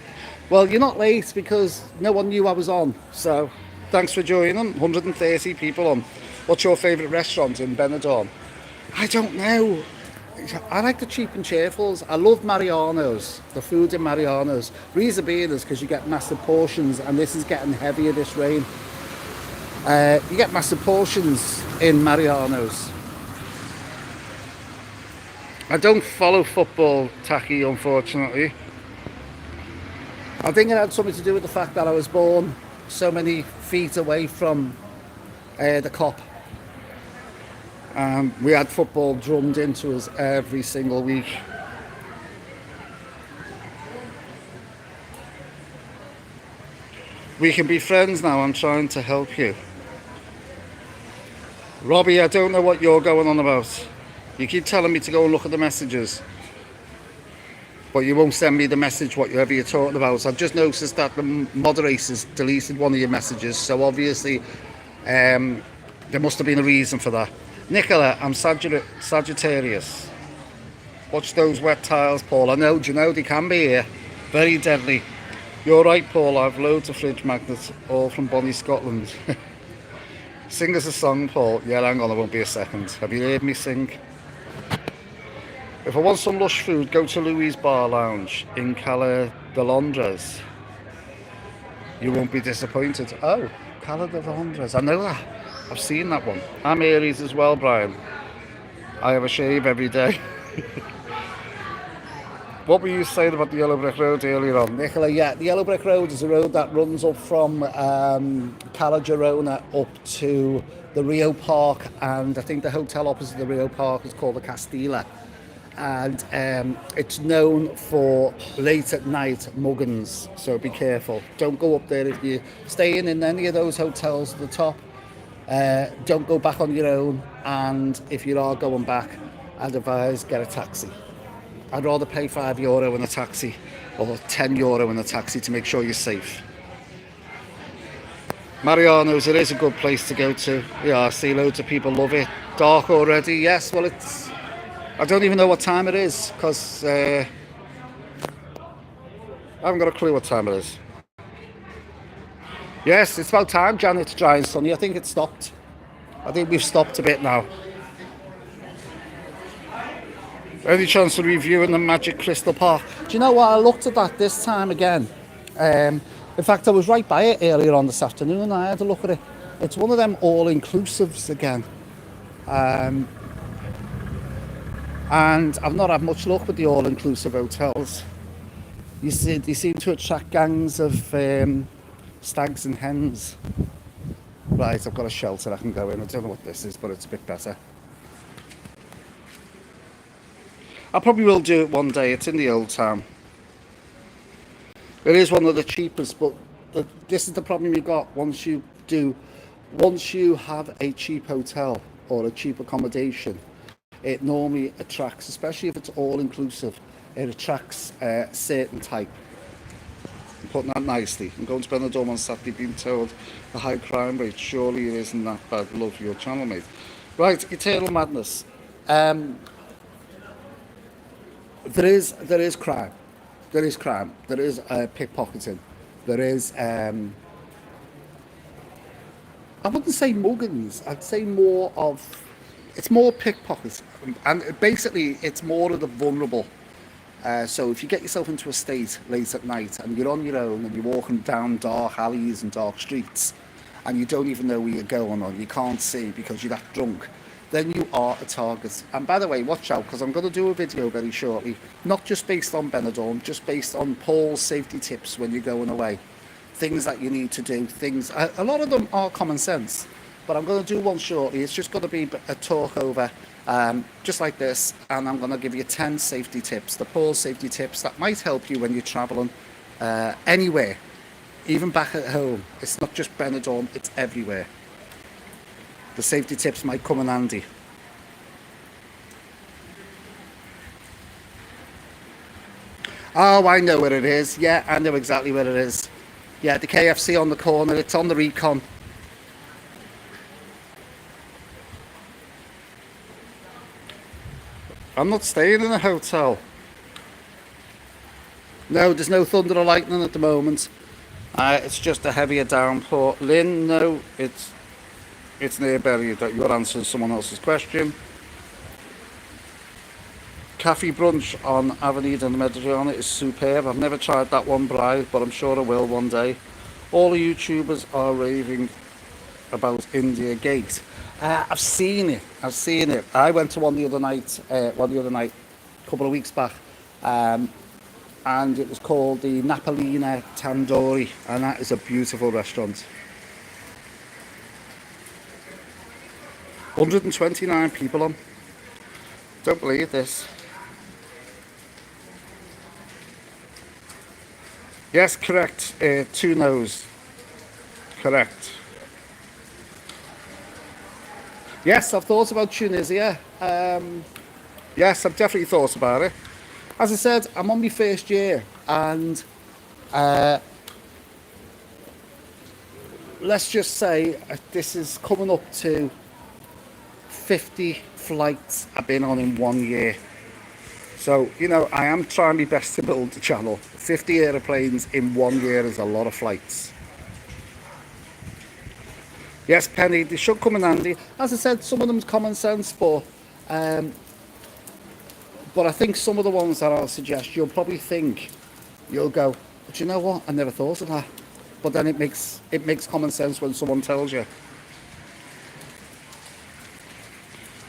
Well, you're not late because no one knew I was on. So thanks for joining. 130 people on. What's your favourite restaurant in Benidorm? I don't know. I like the cheap and cheerfuls. I love Mariano's, the food in Mariano's. Reason being is because you get massive portions, and this is getting heavier this rain. You get massive portions in Mariano's. I don't follow football, Tacky, unfortunately. I think it had something to do with the fact that I was born so many feet away from the Kop. We had football drummed into us every single week. We can be friends now, I'm trying to help you. Robbie, I don't know what you're going on about. You keep telling me to go and look at the messages, but you won't send me the message whatever you're talking about. I've just noticed that the moderators deleted one of your messages, so obviously there must have been a reason for that. Nicola, I'm Sagittarius. Watch those wet tiles, Paul. I know, do you know they can be here? Very deadly. You're right, Paul, I've loads of fridge magnets, all from Bonnie, Scotland. Sing us a song, Paul. Yeah, hang on, it won't be a second. Have you heard me sing? If I want some lush food, go to Louis Bar Lounge in Cala de Londres. You won't be disappointed. Oh, Cala de Londres. I know that. I've seen that one. I'm Aries as well, Brian. I have a shave every day. What were you saying about the Yellow Brick Road earlier on? Nicola, yeah, the Yellow Brick Road is a road that runs up from Cala Girona up to the Rio Park, and I think the hotel opposite the Rio Park is called the Castilla. And it's known for late at night muggins, so be careful. Don't go up there if you're staying in any of those hotels at the top. Don't go back on your own, and if you are going back, I'd advise get a taxi. I'd rather pay €5 in a taxi or €10 in a taxi to make sure you're safe. Mariano's, it is a good place to go to. Yeah, I see loads of people love it. Dark already, yes, well it's... I don't even know what time it is, because I haven't got a clue what time it is. Yes, it's about time, Janet, it's dry and sunny. I think it stopped. I think we've stopped a bit now. Any chance of reviewing the Magic Crystal Park? Do you know what? I looked at that this time again. In fact, I was right by it earlier on this afternoon and I had a look at it. It's one of them all-inclusives again. And I've not had much luck with the all-inclusive hotels. They seem to attract gangs of stags and hens. Right, I've got a shelter I can go in. I don't know what this is, but it's a bit better. I probably will do it one day. It's in the old town. It is one of the cheapest, but this is the problem you got once you have a cheap hotel or a cheap accommodation. It normally attracts, especially if it's all inclusive, it attracts a certain type. I'm putting that nicely. I'm going to Benidorm on Saturday, being told the high crime rate. Surely it isn't that bad. Love your channel, mate. Right, Eternal Madness. There is crime. There is crime. There is pickpocketing. There is, I wouldn't say muggins. I'd say it's more pickpockets. And basically, it's more of the vulnerable. So if you get yourself into a state late at night and you're on your own and you're walking down dark alleys and dark streets and you don't even know where you're going or you can't see because you're that drunk, then you are a target. And by the way, watch out, because I'm going to do a video very shortly, not just based on Benidorm, just based on Paul's safety tips when you're going away. Things that you need to do, a lot of them are common sense, but I'm going to do one shortly. It's just going to be a talk over, just like this, and I'm going to give you 10 safety tips, the Paul's safety tips that might help you when you're traveling anywhere, even back at home. It's not just Benidorm, it's everywhere. The safety tips might come in handy. Oh, I know where it is. Yeah, I know exactly where it is. Yeah, the KFC on the corner. It's on the Recon. I'm not staying in a hotel. No, there's no thunder or lightning at the moment. It's just a heavier downpour. Lynn, no, it's near Bury that you're answering someone else's question. Cafe brunch on Avenida in the Mediterranean is superb. I've never tried that one, but I'm sure I will one day. All the YouTubers are raving about India Gate. I've seen it. I've seen it. I went to one the other night. A couple of weeks back, and it was called the Napolina Tandoori, and that is a beautiful restaurant. 129 people on. Don't believe this. Yes, correct. 2 no's. Correct. Yes, I've thought about Tunisia. Yes, I've definitely thought about it. As I said, I'm on my first year, and let's just say this is coming up to 50 flights I've been on in 1 year. So, you know, I am trying my best to build the channel. 50 aeroplanes in 1 year is a lot of flights. Yes, Penny, they should come in handy. As I said, some of them's common sense, but I think some of the ones that I'll suggest, you'll probably think, you'll go, but you know what, I never thought of that. But then it makes common sense when someone tells you.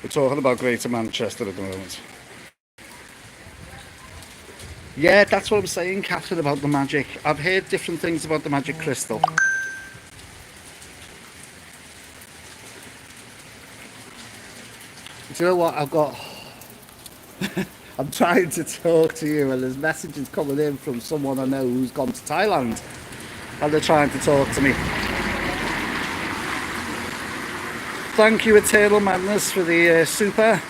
We're talking about Greater Manchester at the moment. Yeah, that's what I'm saying, Catherine, about the magic. I've heard different things about the magic crystal. Do you know what I've got? I'm trying to talk to you, and there's messages coming in from someone I know who's gone to Thailand, and they're trying to talk to me. Thank you, Eternal Madness, for the super.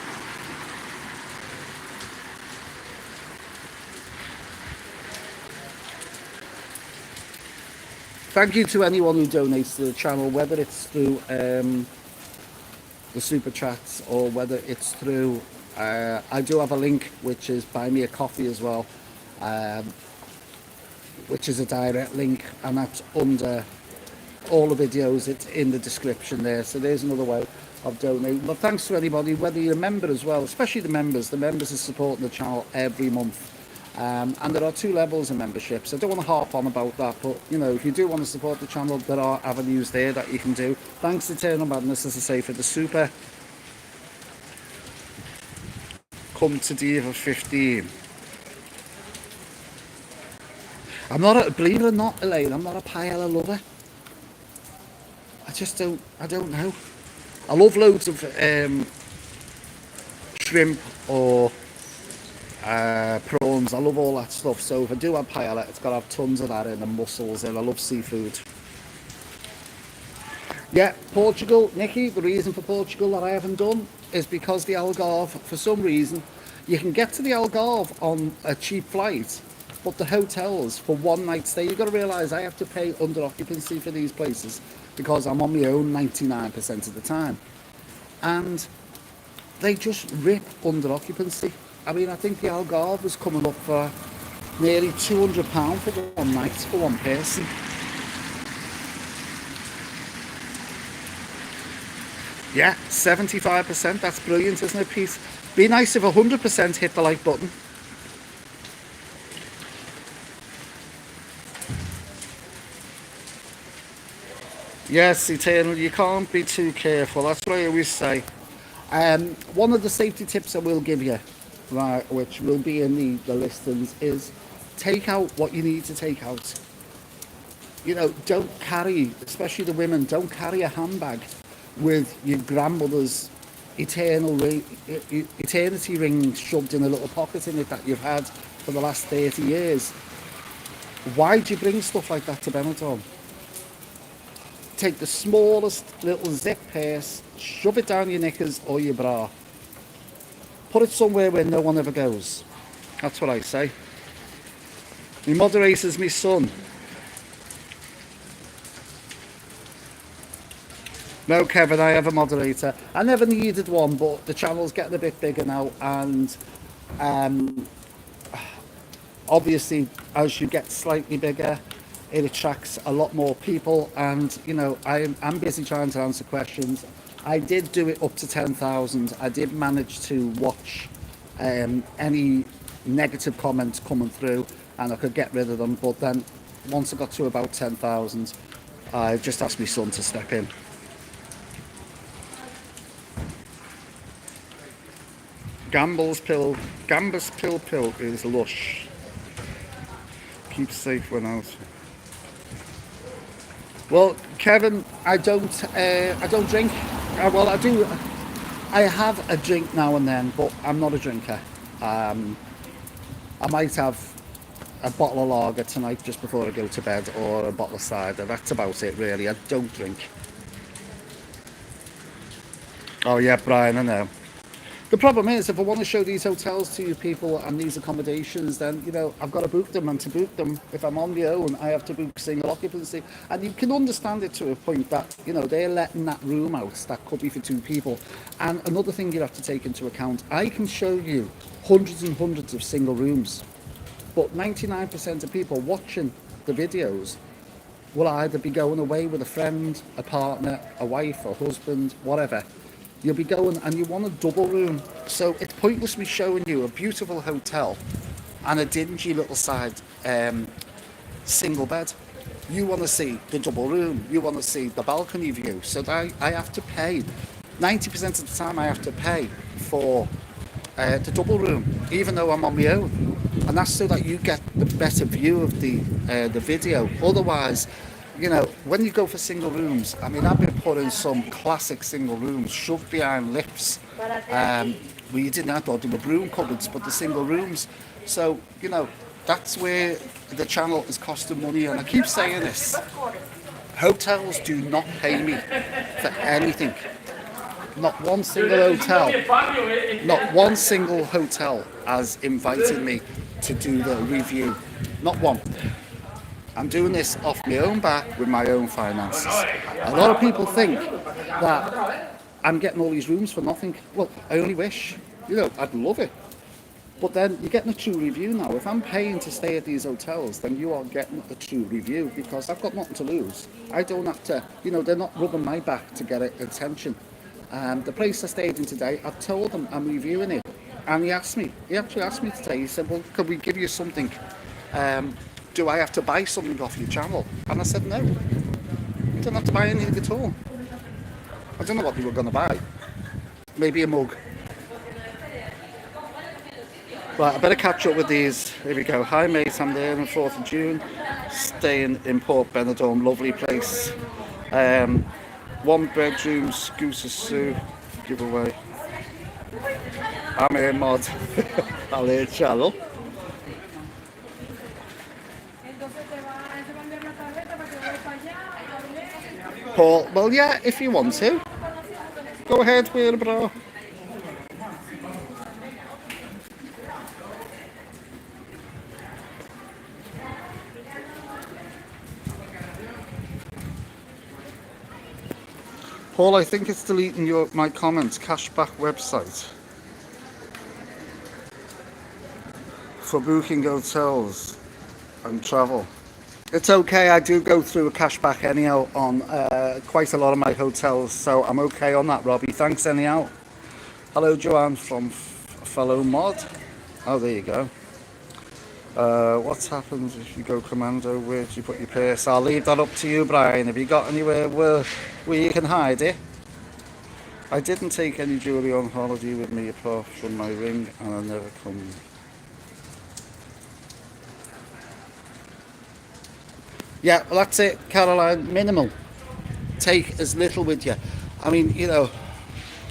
Thank you to anyone who donates to the channel, whether it's through the super chats or whether it's through I do have a link which is buy me a coffee as well, which is a direct link, and that's under all the videos. It's in the description there, so there's another way of donating. But thanks to anybody, whether you're a member as well, especially the members are supporting the channel every month. And there are 2 levels of memberships. I don't want to harp on about that, but you know, if you do want to support the channel, there are avenues there that you can do. Thanks to Eternal Madness, as I say, for the super. Come to Diva 15. I'm not, believe it or not, Elaine, I'm not a paella lover. I don't know. I love loads of shrimp or prawns. I love all that stuff. So if I do have paella, it's got to have tons of that in, and mussels, and I love seafood. Yeah, Portugal, Nikki, the reason for Portugal that I haven't done is because the Algarve, for some reason, you can get to the Algarve on a cheap flight, but the hotels for 1 night stay, you've got to realise I have to pay under occupancy for these places because I'm on my own 99% of the time. And they just rip under occupancy. I mean, I think the Algarve was coming up for nearly £200 for 1 night for 1 person. Yeah, 75%, that's brilliant, isn't it, Pete? Be nice if 100% hit the like button. Yes, Eternal, you can't be too careful, that's what I always say. One of the safety tips I will give you, right, which will be in the listings, is take out what you need to take out. You know, don't carry, especially the women, don't carry a handbag with your grandmother's eternity ring shoved in a little pocket in it that you've had for the last 30 years. Why do you bring stuff like that to Benidorm? Take the smallest little zip purse, shove it down your knickers or your bra. Put it somewhere where no one ever goes. That's what I say. My moderator's my son. No, Kevin, I have a moderator. I never needed one, but the channel's getting a bit bigger now, and obviously as you get slightly bigger, it attracts a lot more people, and you know, I'm busy trying to answer questions. I did do it up to 10,000. I did manage to watch any negative comments coming through, and I could get rid of them. But then once I got to about 10,000, I just asked my son to step in. Gambus pill is lush. Keep safe when out. Well, Kevin, I don't drink. Well, I do. I have a drink now and then, but I'm not a drinker. I might have a bottle of lager tonight just before I go to bed, or a bottle of cider. That's about it, really. I don't drink. Oh yeah, Brian, I know. The problem is, if I want to show these hotels to you people and these accommodations, then, you know, I've got to book them, and to book them, if I'm on my own, I have to book single occupancy. And you can understand it to a point that, you know, they're letting that room out that could be for 2 people. And another thing you have to take into account, I can show you hundreds and hundreds of single rooms, but 99% of people watching the videos will either be going away with a friend, a partner, a wife, a husband, whatever. You'll be going and you want a double room. So it's pointless me showing you a beautiful hotel and a dingy little side single bed. You want to see the double room. You want to see the balcony view. So I have to pay. 90% of the time I have to pay for the double room, even though I'm on my own. And that's so that you get the better view of the video. Otherwise, you know, when you go for single rooms, I mean, I've been put in some classic single rooms, shoved behind lifts, where you didn't have to do the broom cupboards, but the single rooms. So, you know, that's where the channel is costing money. And I keep saying this, hotels do not pay me for anything. Not one single hotel has invited me to do the review. Not one. I'm doing this off my own back with my own finances. A lot of people think that I'm getting all these rooms for nothing. Well, I only wish. You know, I'd love it. But then you're getting a true review now. If I'm paying to stay at these hotels, then you are getting a true review, because I've got nothing to lose. I don't have to, you know, they're not rubbing my back to get attention. The place I stayed in today, I told them I'm reviewing it. And he actually asked me today, he said, well, could we give you something? Do I have to buy something off your channel? And I said, no, you don't have to buy anything at all. I don't know what you were going to buy. Maybe a mug. Right, I better catch up with these. Here we go. Hi mate, I'm there on the 4th of June, staying in Port Benidorm, lovely place. 1 bedroom Scooter Sue giveaway. I'm here, mod. I'll hear channel. Paul, well, yeah, if you want to. Go ahead, we're bro. Paul, I think it's deleting my comments. Cashback website for booking hotels and travel. It's okay, I do go through a cashback anyhow on quite a lot of my hotels, so I'm okay on that, Robbie. Thanks anyhow. Hello, Joanne from fellow mod. Oh, there you go. What's happened if you go commando? Where do you put your purse? I'll leave that up to you, Brian. Have you got anywhere where you can hide it? I didn't take any jewellery on holiday with me apart from my ring, and I never come. Yeah, well, that's it, Caroline. Minimal. Take as little with you. I mean, you know,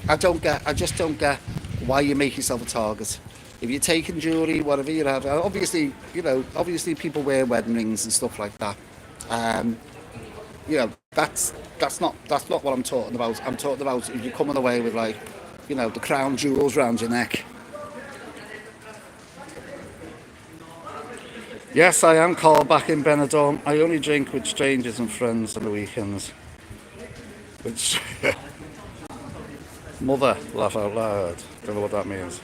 I just don't get why you make yourself a target. If you're taking jewellery, whatever you have, obviously, you know, obviously people wear wedding rings and stuff like that. You know, that's not what I'm talking about. I'm talking about if you're coming away with, like, you know, the crown jewels around your neck. Yes, I am called back in Benidorm. I only drink with strangers and friends on the weekends. Which, mother, laugh out loud. Don't know what that means.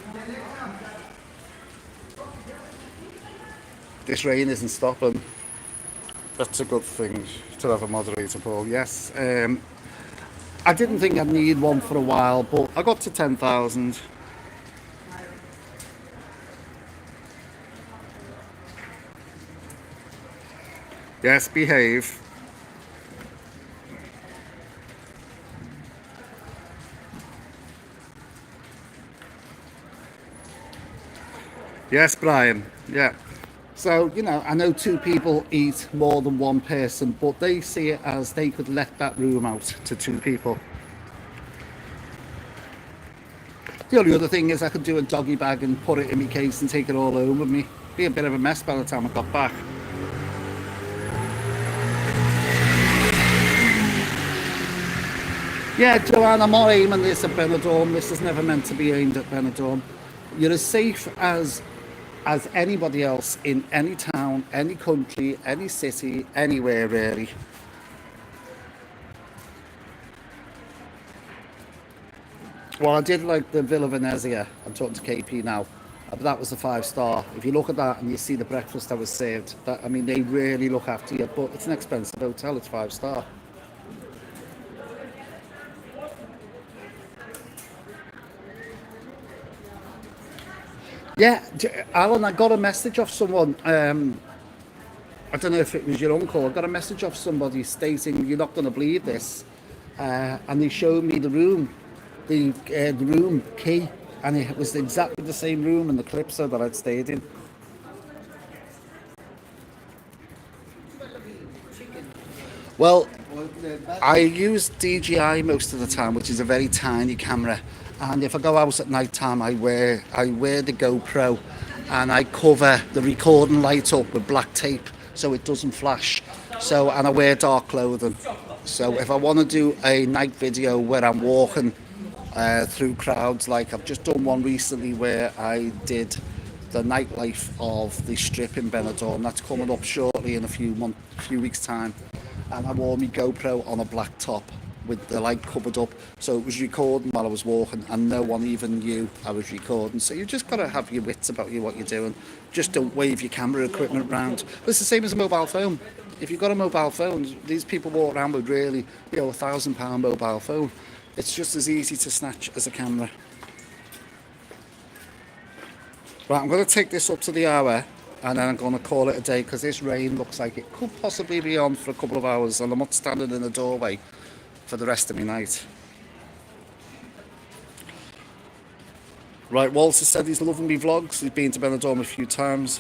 This rain isn't stopping. That's a good thing to have a moderator, Paul. Yes. I didn't think I'd need one for a while, but I got to 10,000. Yes, behave. Yes, Brian. Yeah. So, you know, I know two people eat more than one person, but they see it as they could let that room out to two people. The only other thing is I could do a doggy bag and put it in my case and take it all home with me. Be a bit of a mess by the time I got back. Yeah, Joanne, I'm not aiming this at Benidorm. This is never meant to be aimed at Benidorm. You're as safe as anybody else in any town, any country, any city, anywhere really. Well, I did like the Villa Venezia. I'm talking to KP now. But that was a 5 star. If you look at that and you see the breakfast that was served, that, I mean, they really look after you. But it's an expensive hotel. It's 5 star. Yeah, Alan, I got a message off someone. I don't know if it was your uncle. I got a message off somebody stating, "You're not going to believe this," and they showed me the room key, and it was exactly the same room in the Calypso that I'd stayed in. Well, I use DJI most of the time, which is a very tiny camera. And if I go out at night time, I wear the GoPro, and I cover the recording light up with black tape so it doesn't flash. So, and I wear dark clothing. So if I want to do a night video where I'm walking through crowds, like I've just done one recently where I did the nightlife of the strip in Benidorm. That's coming up shortly in a few weeks time. And I wore my GoPro on a black top with the light covered up, so it was recording while I was walking, and no one even knew I was recording. So you just got to have your wits about you, what you're doing. Just don't wave your camera equipment around. But it's the same as a mobile phone. If you've got a mobile phone, these people walk around with really, £1,000 mobile phone. It's just as easy to snatch as a camera. Right, I'm going to take this up to the hour, and then I'm going to call it a day, because this rain looks like it could possibly be on for a couple of hours, and I'm not standing in the doorway for the rest of my night. Right, Walter said he's loving me vlogs. He's been to Benidorm a few times.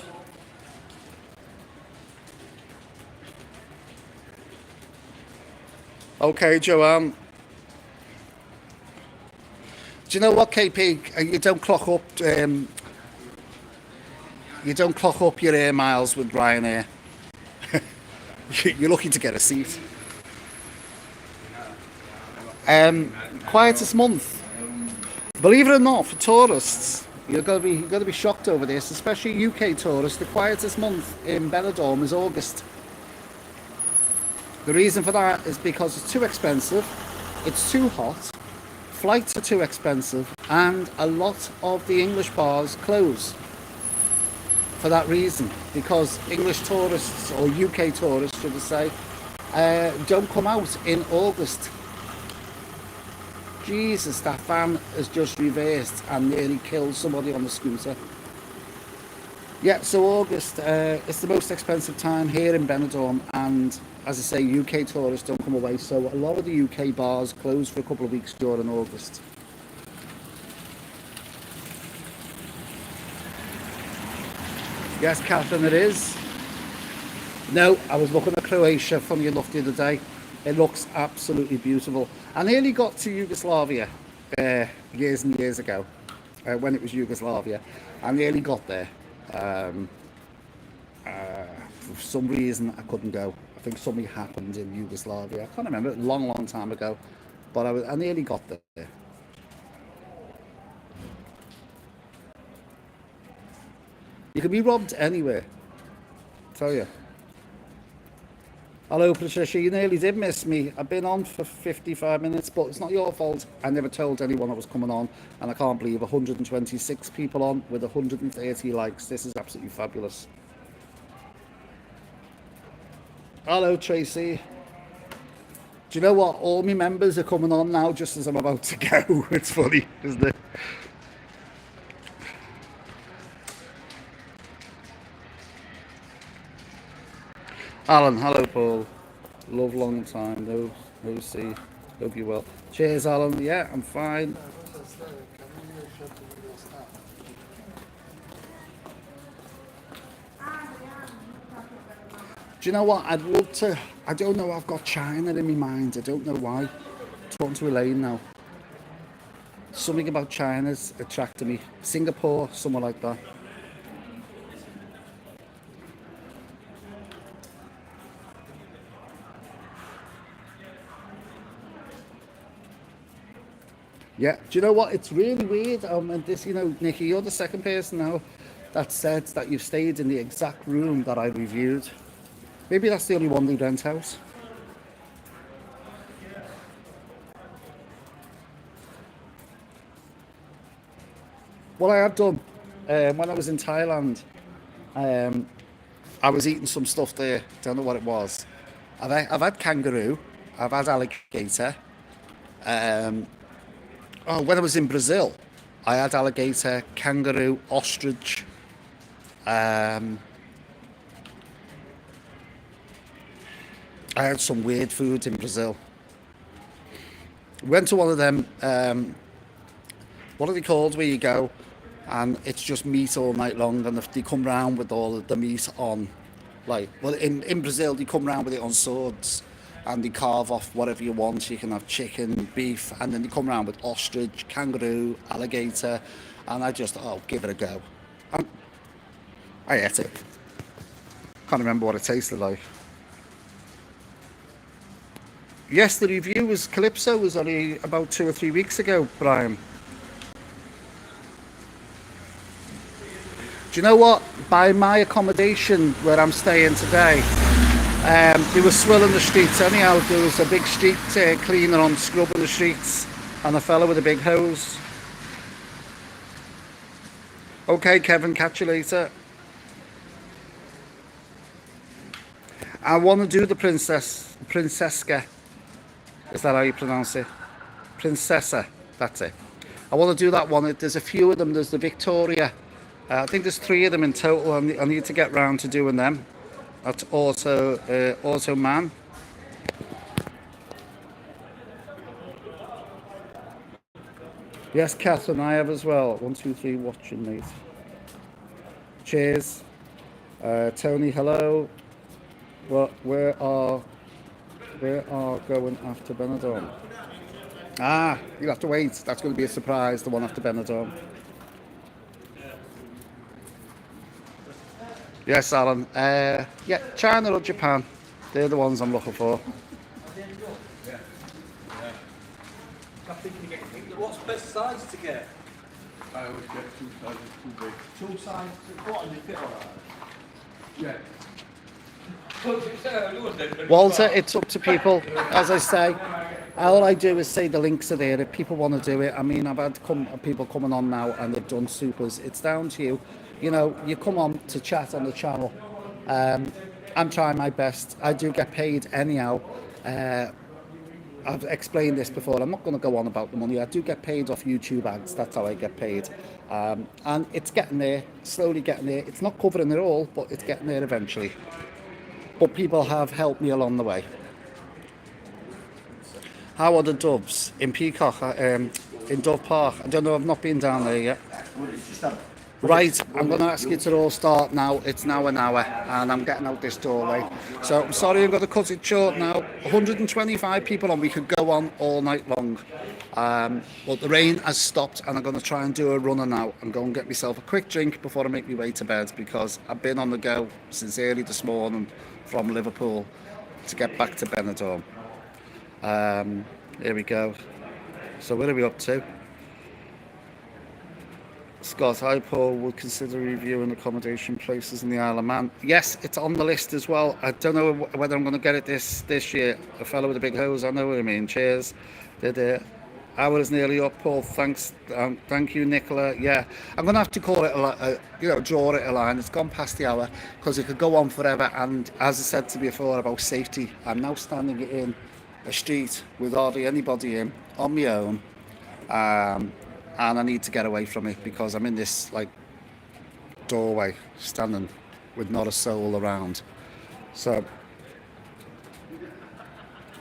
Okay, Joanne. Do you know what, KP? You don't clock up your air miles with Ryanair. You're lucky to get a seat. Quietest month. Believe it or not, for tourists, you're gonna be shocked over this, especially UK tourists. The quietest month in Benidorm is August. The reason for that is because it's too expensive, it's too hot, flights are too expensive, and a lot of the English bars close. For that reason, because English tourists, or UK tourists should I say, don't come out in August. Jesus, that van has just reversed and nearly killed somebody on the scooter. Yeah, so August, it's the most expensive time here in Benidorm, and as I say, UK tourists don't come away, so a lot of the UK bars close for a couple of weeks during August. Yes, Catherine, it is. No, I was looking at Croatia, funny enough, the other day. It looks absolutely beautiful. I nearly got to Yugoslavia years and years ago, when it was Yugoslavia. I nearly got there. Um, for some reason, I couldn't go. I think something happened in Yugoslavia. I can't remember, a long, long time ago. But I nearly got there. You can be robbed anywhere, I tell you. Hello, Patricia. You nearly did miss me. I've been on for 55 minutes, but it's not your fault. I never told anyone I was coming on, and I can't believe 126 people on with 130 likes. This is absolutely fabulous. Hello, Tracy. Do you know what? All my members are coming on now just as I'm about to go. It's funny, isn't it? Alan, hello Paul. Love long time, no see. Hope you well. Cheers Alan, yeah, I'm fine. Do you know what? I'd love to. I don't know. I've got China in my mind. I don't know why. Talking to Elaine now. Something about China's attracted me. Singapore, somewhere like that. Yeah. Do you know what? It's really weird. And this, Nikki, you're the second person now that said that you've stayed in the exact room that I reviewed. Maybe that's the only one they rent out. What I have done when I was in Thailand, um, I was eating some stuff there. Don't know what it was. I've had kangaroo. I've had alligator. Um, oh, when I was in Brazil, I had alligator, kangaroo, ostrich. Um, I had some weird food in Brazil. Went to one of them. What are they called? Where you go, and it's just meat all night long, and they come round with all of the meat on, like, well, in Brazil they come round with it on swords, and they carve off whatever you want. You can have chicken, beef, and then they come round with ostrich, kangaroo, alligator, and I just, oh, give it a go. And I ate it. Can't remember what it tasted like. Yes, the review was Calypso was only about 2 or 3 weeks ago, Brian. Do you know what? By my accommodation where I'm staying today, they were swilling the streets anyhow. There was a big street cleaner on scrubbing the streets and a fella with a big hose. Okay, Kevin, catch you later. I want to do the Princesca. Is that how you pronounce it? Princessa, that's it. I want to do that one. There's a few of them. There's the Victoria. I think there's 3 of them in total. I need to get round to doing them. That's also man. Yes, Catherine, I have as well. 1, 2, 3, watching, mate. Cheers. Tony, hello. What? Where are going after Benidorm? Ah, you'll have to wait. That's going to be a surprise, the one after Benidorm. Yes, Alan. Yeah, China or Japan. They're the ones I'm looking for. What's best size to get? I always get 2 sizes too big. 2 sizes, what, and you fit all that? Yeah. Walter, it's up to people. As I say, all I do is say the links are there. If people want to do it, I mean, I've had people coming on now and they've done supers. It's down to you. You come on to chat on the channel. I'm trying my best. I do get paid anyhow. I've explained this before. I'm not going to go on about the money. I do get paid off YouTube ads. That's how I get paid. And it's getting there, slowly getting there. It's not covering it all, but it's getting there eventually. But people have helped me along the way. How are the doves in Peacock, in Dove Park? I don't know, I've not been down there yet. Right, I'm going to ask you to all start now. It's now an hour and I'm getting out this doorway. So I'm sorry I've got to cut it short now. 125 people on. We could go on all night long. But the rain has stopped and I'm going to try and do a runner now and go and get myself a quick drink before I make my way to bed, because I've been on the go since early this morning from Liverpool to get back to Benidorm. Here we go. So where are we up to? Scott, I, Paul, would consider reviewing accommodation places in the Isle of Man. Yes, it's on the list as well. I don't know whether I'm going to get it this year. A fellow with a big hose, I know what I mean. Cheers. Hour is nearly up, Paul. Thanks. Thank you, Nicola. Yeah, I'm going to have to call it, draw it a line. It's gone past the hour because it could go on forever. And as I said to you before about safety, I'm now standing in a street with hardly anybody in, on my own. And I need to get away from it because I'm in this doorway standing with not a soul around. So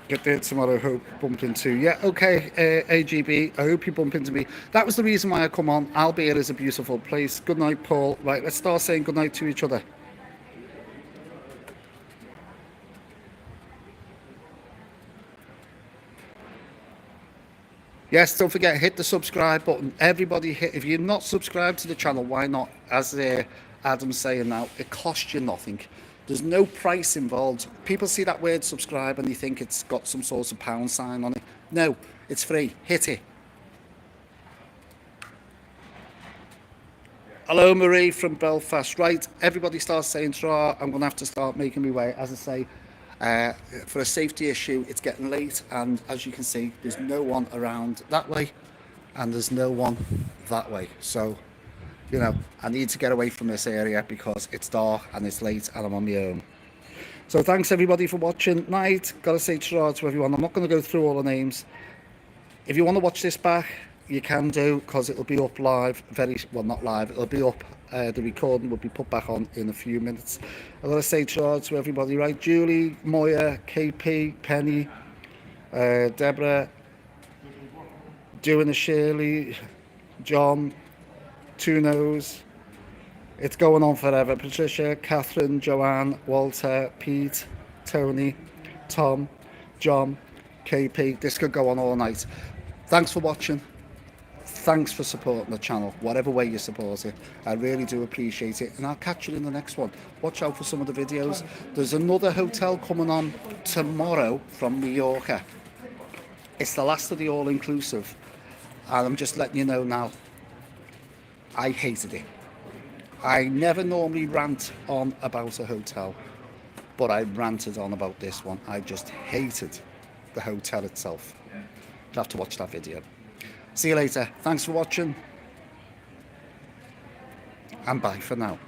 Get there tomorrow, hope bump into. Yeah, okay, AGB, I hope you bump into me. That was the reason why I come on. Albeit is a beautiful place. Good night, Paul. Right, let's start saying good night to each other. Yes, don't forget, hit the subscribe button. Everybody hit, if you're not subscribed to the channel, why not? As Adam's saying now, it costs you nothing. There's no price involved. People see that word subscribe and they think it's got some sort of pound sign on it. No, it's free. Hit it. Hello, Marie from Belfast. Right, everybody starts saying, I'm going to have to start making my way. As I say, for a safety issue, it's getting late, and as you can see, there's no one around that way, and there's no one that way. So, you know, I need to get away from this area because it's dark and it's late and I'm on my own. So thanks everybody for watching. Night. Gotta say to everyone, I'm not going to go through all the names. If you want to watch this back, you can do, because it'll be up live well, not live, it'll be up, the recording will be put back on in a few minutes. I've got to say to everybody, right? Julie, Moya, KP, Penny, Deborah, Doing a Shirley, John, Tunos, it's going on forever. Patricia, Catherine, Joanne, Walter, Pete, Tony, Tom, John, KP. This could go on all night. Thanks for watching. Thanks for supporting the channel, whatever way you support it. I really do appreciate it, and I'll catch you in the next one. Watch out for some of the videos. There's another hotel coming on tomorrow from Mallorca. It's the last of the all-inclusive, and I'm just letting you know now, I hated it. I never normally rant on about a hotel, but I ranted on about this one. I just hated the hotel itself. You'll have to watch that video. See you later. Thanks for watching, and bye for now.